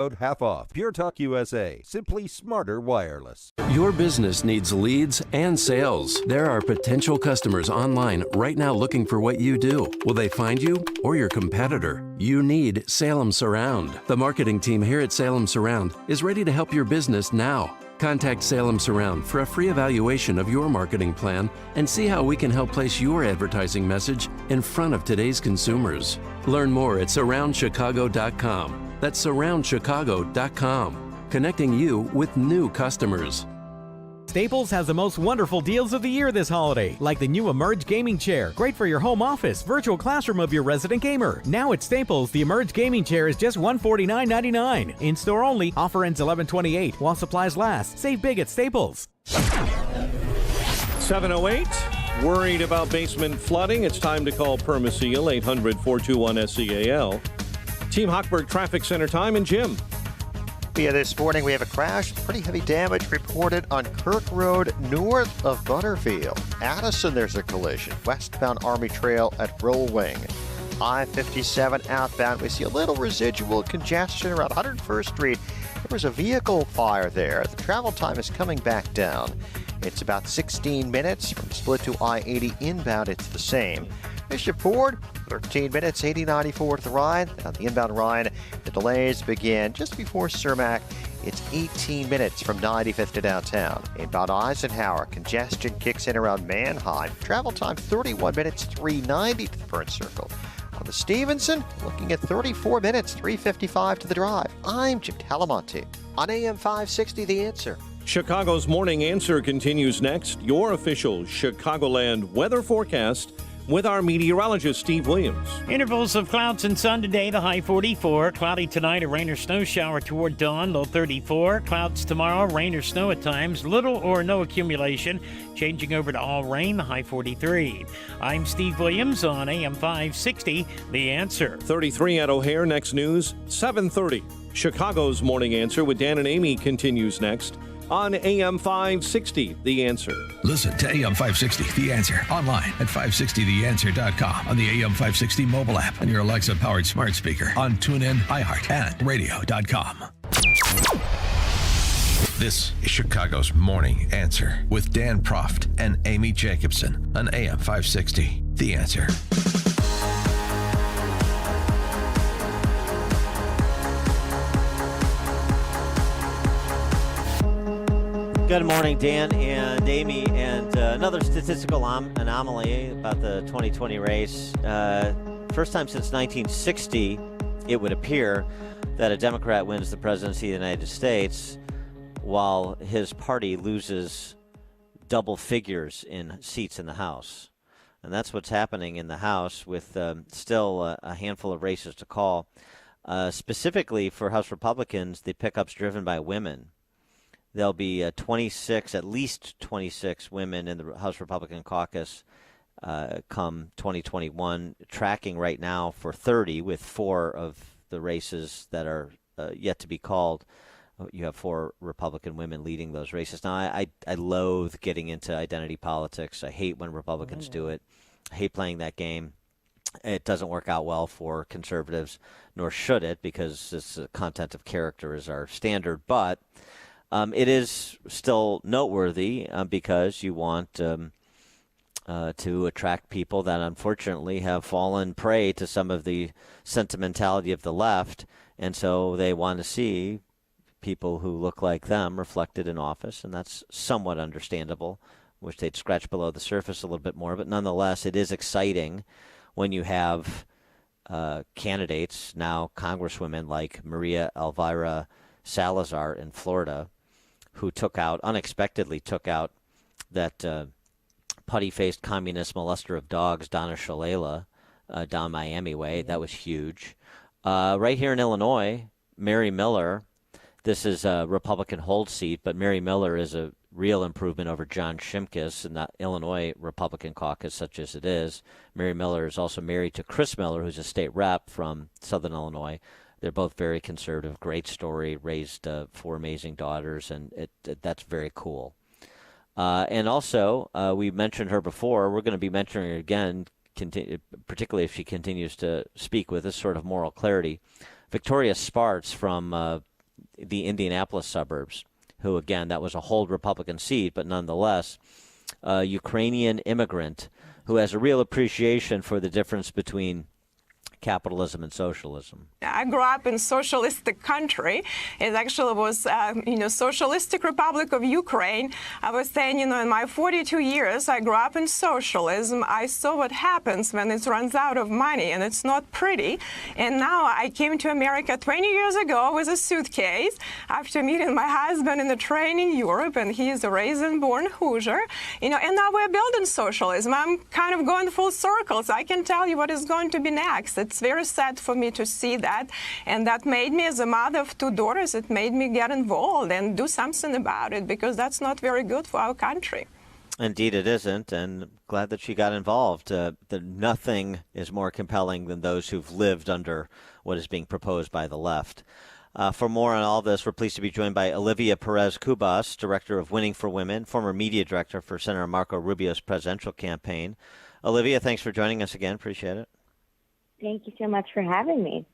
half off. Pure Talk USA. Simply smarter wireless. Your business needs leads and sales. There are potential customers online right now looking for what you do. Will they find you or your competitor? You need Salem Surround. The marketing team here at Salem Surround is ready to help your business now. Contact Salem Surround for a free evaluation of your marketing plan and see how we can help place your advertising message in front of today's consumers. Learn more at surroundchicago.com. That's surroundchicago.com, connecting you with new customers. Staples has the most wonderful deals of the year this holiday, like the new Emerge gaming chair, great for your home office, virtual classroom of your resident gamer. Now at Staples, the Emerge gaming chair is just $149.99. In-store only, offer ends 11/28 while supplies last. Save big at Staples. 7:08, worried about basement flooding? It's time to call Perma-Seal, 800-421-SCAL. Team Hochberg Traffic Center time, and Jim. Yeah, this morning we have a crash. Pretty heavy damage reported on Kirk Road north of Butterfield. Addison, there's a collision. Westbound Army Trail at Rollwing. I-57 outbound. We see a little residual congestion around 101st Street. There was a vehicle fire there. The travel time is coming back down. It's about 16 minutes from split to I-80 inbound. It's the same. Bishop Ford, 13 minutes, 80-94 to the Rhine. On the inbound Rhine, the delays begin just before Cermak. It's 18 minutes from 95th to downtown. Inbound Eisenhower, congestion kicks in around Mannheim. Travel time 31 minutes, 390 to the Burnt Circle. On the Stevenson, looking at 34 minutes, 355 to the drive. I'm Jim Talamonte on AM 560, The Answer. Chicago's Morning Answer continues next. Your official Chicagoland weather forecast with our meteorologist, Steve Williams. Intervals of clouds and sun today, the high 44. Cloudy tonight, a rain or snow shower toward dawn, low 34. Clouds tomorrow, rain or snow at times, little or no accumulation. Changing over to all rain, the high 43. I'm Steve Williams on AM 560, The Answer. 33 at O'Hare, next news, 7:30. Chicago's Morning Answer with Dan and Amy continues next on AM 560, The Answer. Listen to AM 560, The Answer, online at 560theanswer.com, on the AM 560 mobile app, on your Alexa-powered smart speaker, on TuneIn, iHeart, and radio.com. This is Chicago's Morning Answer with Dan Proft and Amy Jacobson on AM 560, The Answer. Good morning, Dan and Amy. And another statistical anomaly about the 2020 race. First time since 1960, it would appear that a Democrat wins the presidency of the United States while his party loses double figures in seats in the House. And that's what's happening in the House with still a handful of races to call. Specifically for House Republicans, the pickup's driven by women. There'll be at least 26 women in the House Republican caucus come 2021, tracking right now for 30, with 4 of the races that are yet to be called. You have 4 Republican women leading those races. Now, I loathe getting into identity politics. I hate when Republicans do it. I hate playing that game. It doesn't work out well for conservatives, nor should it, because this content of character is our standard. But it is still noteworthy because you want to attract people that unfortunately have fallen prey to some of the sentimentality of the left, and so they want to see people who look like them reflected in office, and that's somewhat understandable. Wish they'd scratch below the surface a little bit more, but nonetheless, it is exciting when you have candidates, now congresswomen like Maria Elvira Salazar in Florida, who unexpectedly took out that putty-faced communist molester of dogs, Donna Shalala, down Miami way. That was huge. Right here in Illinois, Mary Miller, this is a Republican hold seat, but Mary Miller is a real improvement over John Shimkus in the Illinois Republican caucus, such as it is. Mary Miller is also married to Chris Miller, who's a state rep from Southern Illinois. They're both very conservative, great story, raised 4 amazing daughters, and that's very cool. And also, we mentioned her before. We're going to be mentioning her again, particularly if she continues to speak with this sort of moral clarity. Victoria Spartz from the Indianapolis suburbs, who, again, that was a hold Republican seat, but nonetheless, a Ukrainian immigrant who has a real appreciation for the difference between capitalism and socialism. I grew up in socialistic country. It actually was, Socialistic Republic of Ukraine. I was saying, in my 42 years, I grew up in socialism. I saw what happens when it runs out of money, and it's not pretty. And now I came to America 20 years ago with a suitcase after meeting my husband in a train in Europe, and he is a raisin-born Hoosier. And now we're building socialism. I'm kind of going full circle, so I can tell you what is going to be next. It's very sad for me to see that, and that made me, as a mother of 2 daughters, it made me get involved and do something about it, because that's not very good for our country. Indeed it isn't, and glad that she got involved. Nothing is more compelling than those who've lived under what is being proposed by the left. For more on all this, we're pleased to be joined by Olivia Perez-Cubas, Director of Winning for Women, former media director for Senator Marco Rubio's presidential campaign. Olivia, thanks for joining us again. Appreciate it. Thank you so much for having me.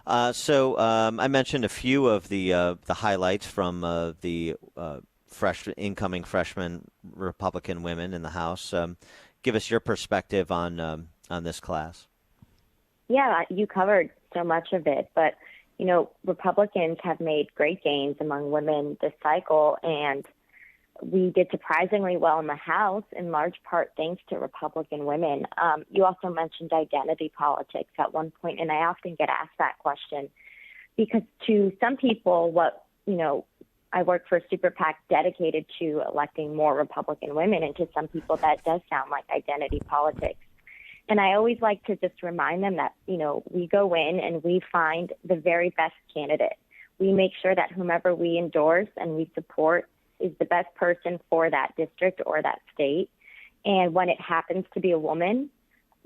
I mentioned a few of the highlights from the incoming freshman Republican women in the House. Give us your perspective on this class. Yeah, you covered so much of it, but Republicans have made great gains among women this cycle, and we did surprisingly well in the House, in large part thanks to Republican women. You also mentioned identity politics at one point, and I often get asked that question because to some people, I work for a super PAC dedicated to electing more Republican women, and to some people that does sound like identity politics. And I always like to just remind them that, we go in and we find the very best candidate. We make sure that whomever we endorse and we support is the best person for that district or that state. And when it happens to be a woman,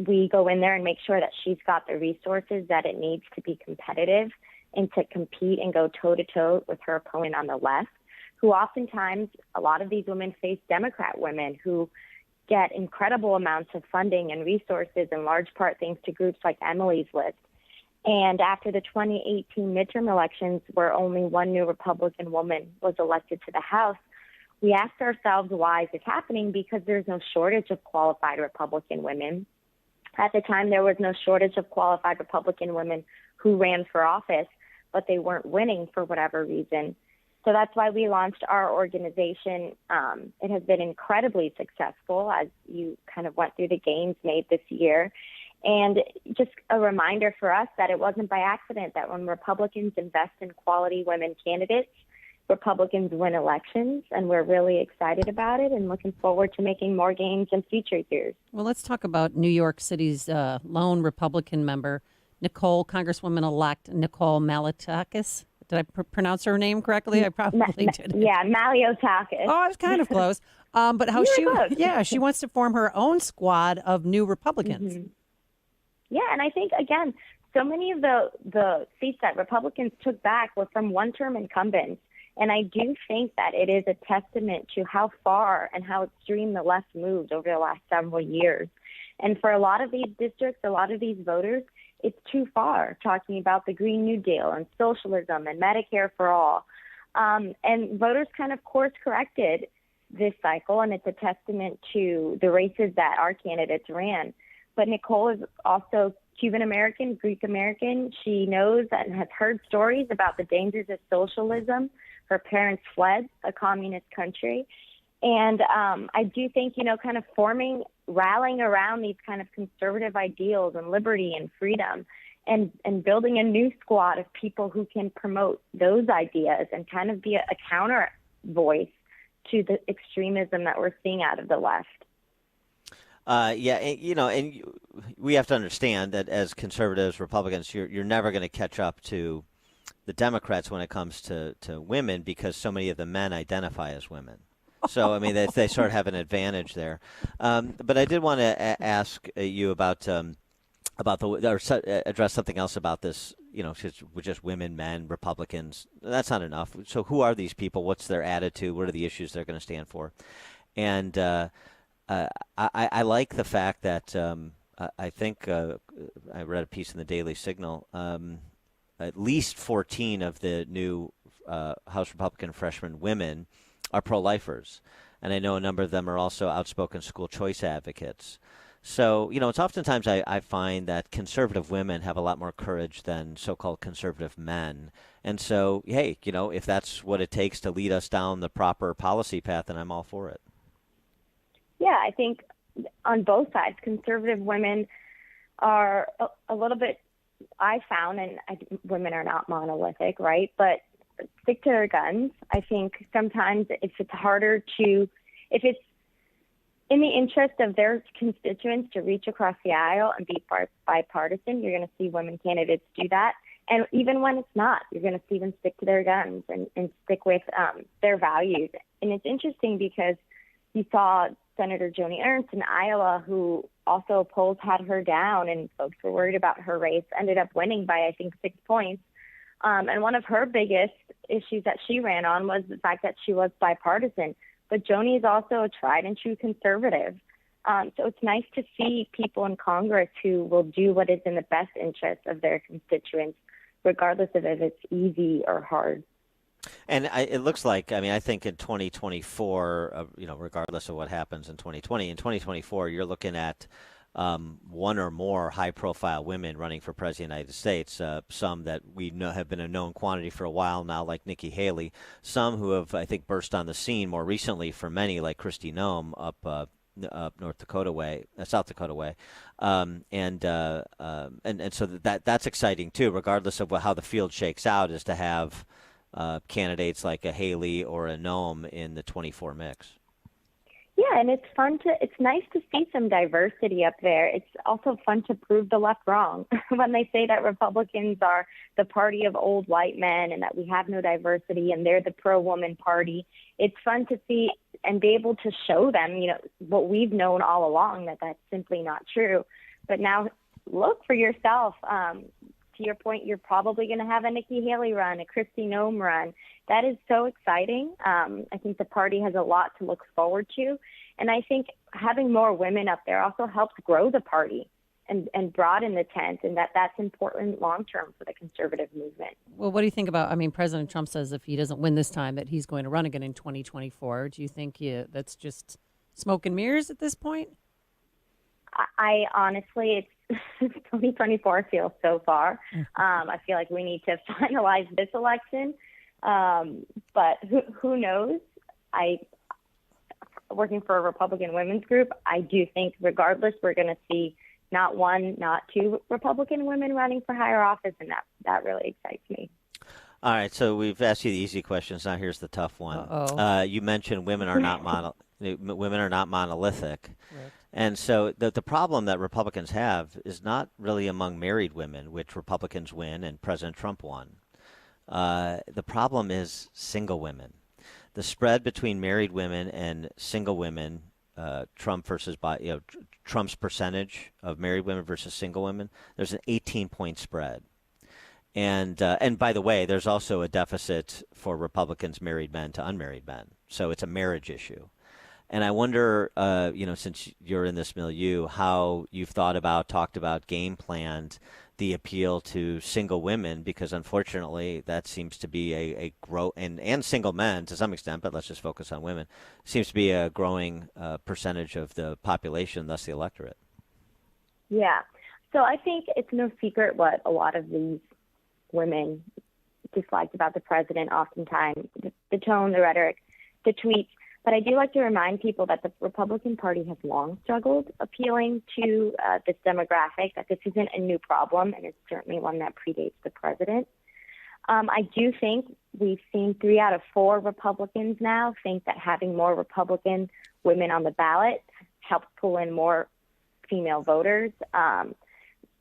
we go in there and make sure that she's got the resources that it needs to be competitive and to compete and go toe-to-toe with her opponent on the left, who oftentimes, a lot of these women face Democrat women who get incredible amounts of funding and resources, in large part thanks to groups like Emily's List. And after the 2018 midterm elections, where only one new Republican woman was elected to the House, we asked ourselves, why is this happening? Because there's no shortage of qualified Republican women. At the time, there was no shortage of qualified Republican women who ran for office, but they weren't winning for whatever reason. So that's why we launched our organization. It has been incredibly successful, as you kind of went through the gains made this year. And just a reminder for us that it wasn't by accident that when Republicans invest in quality women candidates, Republicans win elections, and we're really excited about it and looking forward to making more gains in future years. Well, let's talk about New York City's lone Republican member, Congresswoman-elect Nicole Malatakis. Did I pronounce her name correctly? I probably did. Yeah, Malatakis. Oh, I was kind of close. But how she wants to form her own squad of new Republicans. Mm-hmm. Yeah, and I think, again, so many of the seats that Republicans took back were from one-term incumbents. And I do think that it is a testament to how far and how extreme the left moved over the last several years. And for a lot of these districts, a lot of these voters, it's too far, talking about the Green New Deal and socialism and Medicare for all. And voters kind of course-corrected this cycle, and it's a testament to the races that our candidates ran. But Nicole is also Cuban-American, Greek-American. She knows and has heard stories about the dangers of socialism. Her parents fled a communist country. And I do think, kind of rallying around these kind of conservative ideals and liberty and freedom and building a new squad of people who can promote those ideas and kind of be a counter voice to the extremism that we're seeing out of the left. We have to understand that as conservatives, Republicans, you're never going to catch up to the Democrats when it comes to women, because so many of the men identify as women. So, I mean, they sort of have an advantage there. But I did want to ask you about address something else about this, just women, men, Republicans. That's not enough. So who are these people? What's their attitude? What are the issues they're going to stand for? And I like the fact that I think I read a piece in the Daily Signal. At least 14 of the new House Republican freshman women are pro-lifers. And I know a number of them are also outspoken school choice advocates. So, it's oftentimes I find that conservative women have a lot more courage than so-called conservative men. And so, hey, if that's what it takes to lead us down the proper policy path, then I'm all for it. Yeah, I think on both sides, conservative women are a little bit, I found, and women are not monolithic, right? But stick to their guns. I think sometimes if it's in the interest of their constituents to reach across the aisle and be bipartisan, you're going to see women candidates do that. And even when it's not, you're going to see them stick to their guns and stick with their values. And it's interesting because you saw Senator Joni Ernst in Iowa, who also polls had her down and folks were worried about her race, ended up winning by, I think, 6 points. And one of her biggest issues that she ran on was the fact that she was bipartisan. But Joni is also a tried and true conservative. So it's nice to see people in Congress who will do what is in the best interest of their constituents, regardless of if it's easy or hard. And it looks like, I think in 2024, regardless of what happens in 2020, in 2024, you're looking at one or more high-profile women running for president of the United States, some that we know have been a known quantity for a while now, like Nikki Haley, some who have, I think, burst on the scene more recently for many, like Kristi Noem up South Dakota way, and so that's exciting too, regardless of how the field shakes out, is to have candidates like a Haley or a Noem in the 24 mix. Yeah, and it's nice to see some diversity up there. It's also fun to prove the left wrong. When they say that Republicans are the party of old white men and that we have no diversity and they're the pro-woman party, it's fun to see and be able to show them, what we've known all along, that that's simply not true. But now look for yourself. To your point, you're probably going to have a Nikki Haley run, a Kristi Noem run. That is so exciting. I think the party has a lot to look forward to. And I think having more women up there also helps grow the party and broaden the tent, and that's important long-term for the conservative movement. Well, what do you think about, President Trump says if he doesn't win this time that he's going to run again in 2024. Do you think that's just smoke and mirrors at this point? I honestly, 2024 feels so far. I feel like we need to finalize this election. But who knows? Working for a Republican women's group, I do think regardless, we're going to see not one, not two Republican women running for higher office, and that really excites me. All right, so we've asked you the easy questions. Now here's the tough one. You mentioned women are not monolithic. Right. And so the problem that Republicans have is not really among married women, which Republicans win and President Trump won. The problem is single women. The spread between married women and single women, Trump's percentage of married women versus single women, there's an 18-point spread. And by the way, there's also a deficit for Republicans married men to unmarried men. So it's a marriage issue. And I wonder, since you're in this milieu, how you've talked about, game planned the appeal to single women, because unfortunately that seems to be a grow and single men to some extent, but let's just focus on women, seems to be a growing percentage of the population, thus the electorate. Yeah. So I think it's no secret what a lot of these women disliked about the president, oftentimes the tone, the rhetoric, the tweets. But I do like to remind people that the Republican Party has long struggled appealing to this demographic, that this isn't a new problem, and it's certainly one that predates the president. I do think we've seen 3 out of 4 Republicans now think that having more Republican women on the ballot helps pull in more female voters.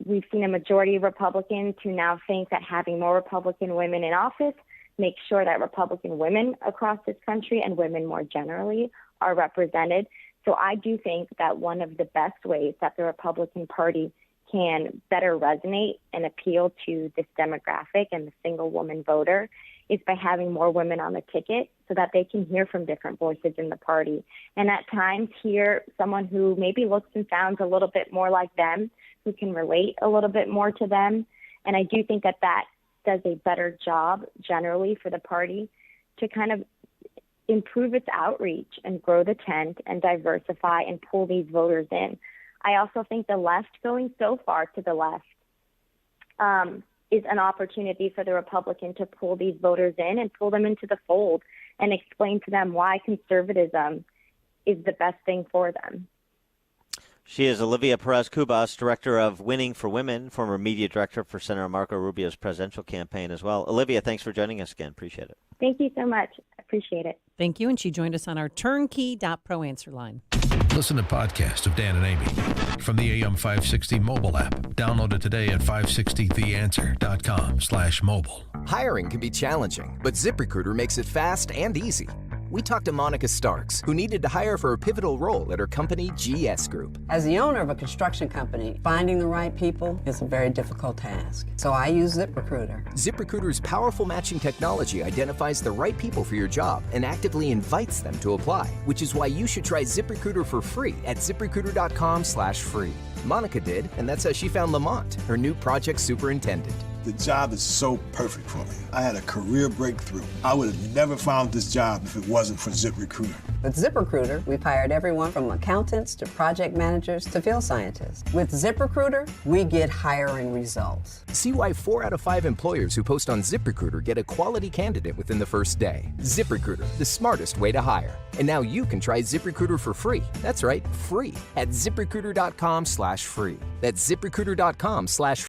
We've seen a majority of Republicans who now think that having more Republican women in office make sure that Republican women across this country and women more generally are represented. So I do think that one of the best ways that the Republican Party can better resonate and appeal to this demographic and the single woman voter is by having more women on the ticket so that they can hear from different voices in the party. And at times hear someone who maybe looks and sounds a little bit more like them, who can relate a little bit more to them. And I do think that does a better job generally for the party to kind of improve its outreach and grow the tent and diversify and pull these voters in. I also think the left, going so far to the left, is an opportunity for the Republican to pull these voters in and pull them into the fold and explain to them why conservatism is the best thing for them. She is Olivia Perez-Cubas, Director of Winning for Women, former media director for Senator Marco Rubio's presidential campaign as well. Olivia, thanks for joining us again. Appreciate it. Thank you so much. Appreciate it. Thank you. And she joined us on our turnkey.pro answer line. Listen to podcasts of Dan and Amy from the AM 560 mobile app. Download it today at 560theanswer.com/mobile. Hiring can be challenging, but ZipRecruiter makes it fast and easy. We talked to Monica Starks, who needed to hire for a pivotal role at her company, GS Group. As the owner of a construction company, finding the right people is a very difficult task. So I use ZipRecruiter. ZipRecruiter's powerful matching technology identifies the right people for your job and actively invites them to apply, which is why you should try ZipRecruiter for free at ZipRecruiter.com/free. Monica did, and that's how she found Lamont, her new project superintendent. The job is so perfect for me. I had a career breakthrough. I would have never found this job if it wasn't for ZipRecruiter. With ZipRecruiter, we've hired everyone from accountants to project managers to field scientists. With ZipRecruiter, we get hiring results. See why 4 out of 5 employers who post on ZipRecruiter get a quality candidate within the first day. ZipRecruiter, the smartest way to hire. And now you can try ZipRecruiter for free. That's right, free at ZipRecruiter.com/free. That's ZipRecruiter.com/free.